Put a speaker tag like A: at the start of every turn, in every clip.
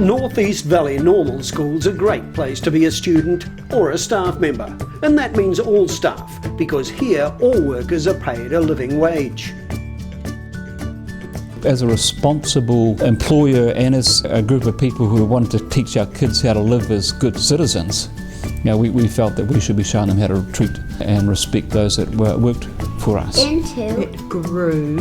A: North East Valley Normal School's a great place to be a student or a staff member, and that means all staff, because here all workers are paid a living wage.
B: As a responsible employer and as a group of people who want to teach our kids how to live as good citizens, we felt that we should be showing them how to treat and respect those that worked for us.
C: It grew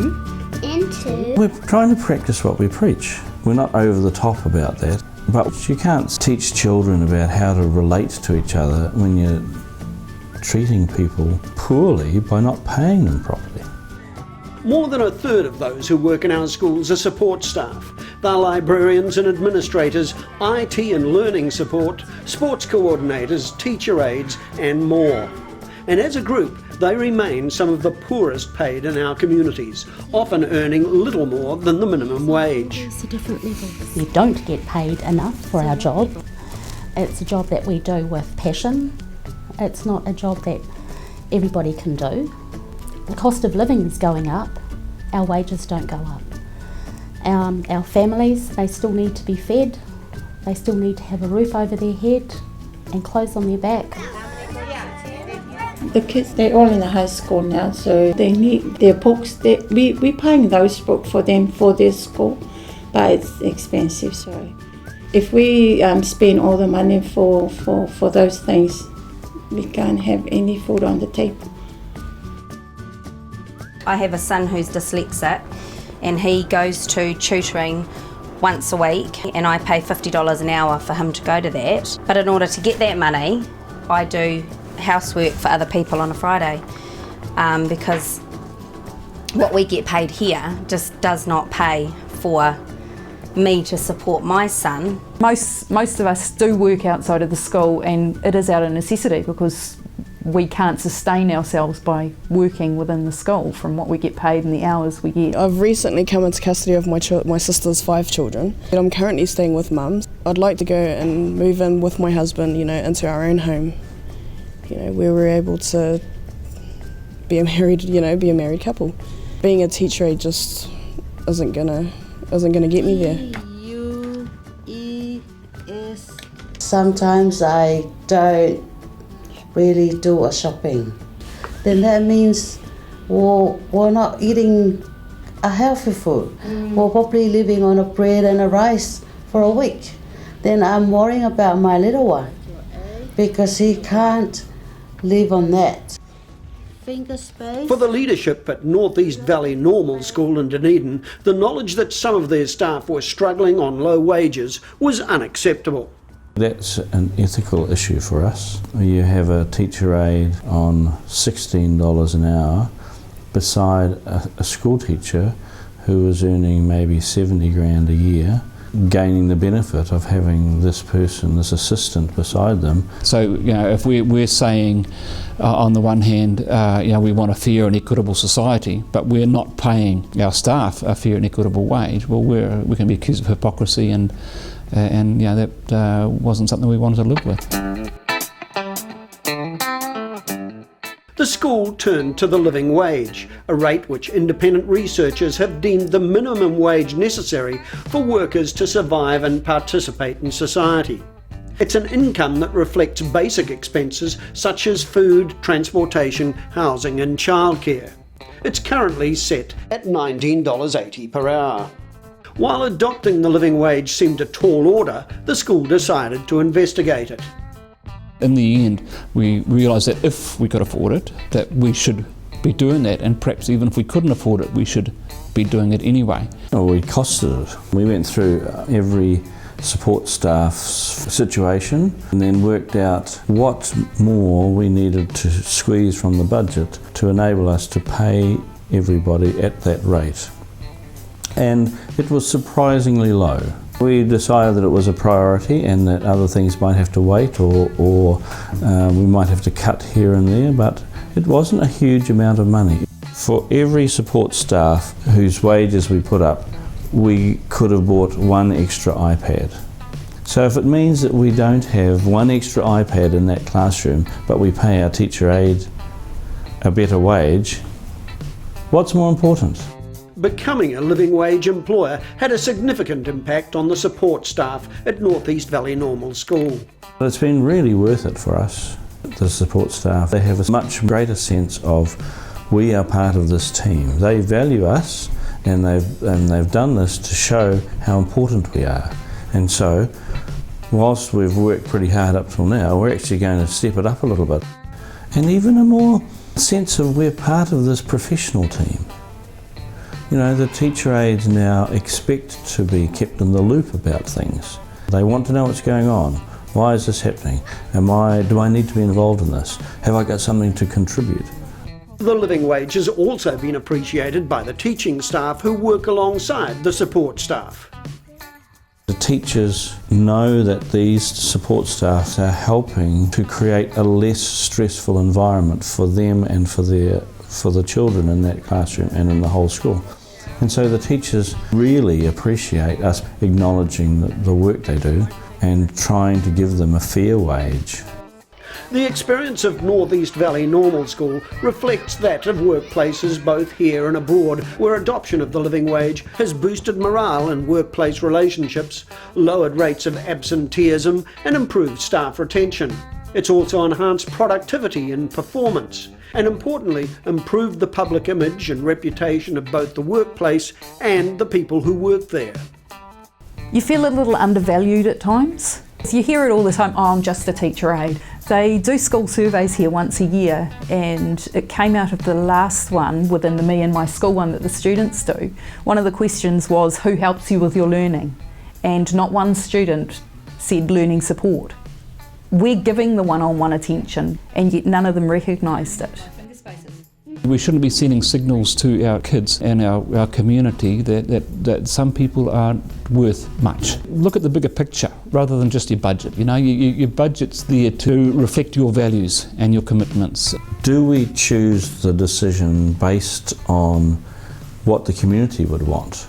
C: into...
D: We're trying to practice what we preach. We're not over the top about that, but you can't teach children about how to relate to each other when you're treating people poorly by not paying them properly.
A: More than a third of those who work in our schools are support staff. They're librarians and administrators, IT and learning support, sports coordinators, teacher aides and more. And as a group, they remain some of the poorest paid in our communities, often earning little more than the minimum wage.
C: It's a different level.
E: We don't get paid enough for our job. It's a job that we do with passion. It's not a job that everybody can do. The cost of living is going up, our wages don't go up. Our families, they still need to be fed, they still need to have a roof over their head and clothes on their back.
F: The kids, they're all in the high school now, so they need their books. We're paying those books for them for their school, but it's expensive, so if we spend all the money for those things, we can't have any food on the table.
G: I have a son who's dyslexic and he goes to tutoring once a week and I pay $50 an hour for him to go to that. But in order to get that money, I do housework for other people on a Friday because what we get paid here just does not pay for me to support my son.
H: Most of us do work outside of the school and it is out of necessity because we can't sustain ourselves by working within the school from what we get paid and the hours we get.
I: I've recently come into custody of my sister's 5 children. I'm currently staying with mum. I'd like to go and move in with my husband, into our own home, where we're able to be a married couple. Being a teacher aide just isn't gonna get me there.
J: Sometimes I don't really do a shopping. Then that means we're not eating a healthy food. We're probably living on a bread and a rice for a week. Then I'm worrying about my little one because he can't live on that.
C: Finger space.
A: For the leadership at North East Valley Normal School in Dunedin, the knowledge that some of their staff were struggling on low wages was unacceptable.
D: That's an ethical issue for us. You have a teacher aide on $16 an hour beside a school teacher who is earning maybe 70 grand a year, gaining the benefit of having this person, this assistant beside them.
B: So, if we're saying on the one hand, we want a fair and equitable society, but we're not paying our staff a fair and equitable wage, well, we can be accused of hypocrisy and that wasn't something we wanted to live with.
A: The school turned to the living wage, a rate which independent researchers have deemed the minimum wage necessary for workers to survive and participate in society. It's an income that reflects basic expenses such as food, transportation, housing and childcare. It's currently set at $19.80 per hour. While adopting the living wage seemed a tall order, the school decided to investigate it.
B: In the end, we realised that if we could afford it, that we should be doing that, and perhaps even if we couldn't afford it, we should be doing it anyway.
D: Well, we costed it. We went through every support staff's situation and then worked out what more we needed to squeeze from the budget to enable us to pay everybody at that rate. And it was surprisingly low. We decided that it was a priority and that other things might have to wait or we might have to cut here and there, but it wasn't a huge amount of money. For every support staff whose wages we put up, we could have bought 1 extra iPad. So if it means that we don't have 1 extra iPad in that classroom, but we pay our teacher aide a better wage, what's more important?
A: becoming a living wage employer had a significant impact on the support staff at North East Valley Normal School.
D: It's been really worth it for us, the support staff. They have a much greater sense of we are part of this team. They value us, and they've done this to show how important we are. And so, whilst we've worked pretty hard up till now, we're actually going to step it up a little bit. And even a more sense of we're part of this professional team. You know, the teacher aides now expect to be kept in the loop about things. They want to know what's going on. Why is this happening? Do I need to be involved in this? Have I got something to contribute?
A: The living wage has also been appreciated by the teaching staff who work alongside the support staff.
D: The teachers know that these support staff are helping to create a less stressful environment for them and for the children in that classroom and in the whole school. And so the teachers really appreciate us acknowledging the work they do and trying to give them a fair wage.
A: The experience of North East Valley Normal School reflects that of workplaces both here and abroad, where adoption of the living wage has boosted morale in workplace relationships, lowered rates of absenteeism and improved staff retention. It's also enhanced productivity and performance, and importantly, improved the public image and reputation of both the workplace and the people who work there.
H: You feel a little undervalued at times. You hear it all the time, oh, I'm just a teacher aide. They do school surveys here once a year, and it came out of the last one within the Me and My School one that the students do. One of the questions was, who helps you with your learning? And not one student said learning support. We're giving the one-on-one attention, and yet none of them recognised it.
B: We shouldn't be sending signals to our kids and our community that some people aren't worth much. Look at the bigger picture rather than just your budget. You know, your budget's there to reflect your values and your commitments.
D: Do we choose the decision based on what the community would want?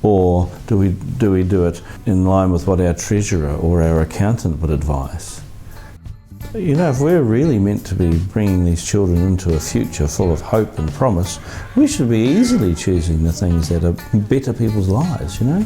D: Or do we do it in line with what our treasurer or our accountant would advise? You know, if we're really meant to be bringing these children into a future full of hope and promise, we should be easily choosing the things that are better people's lives, you know?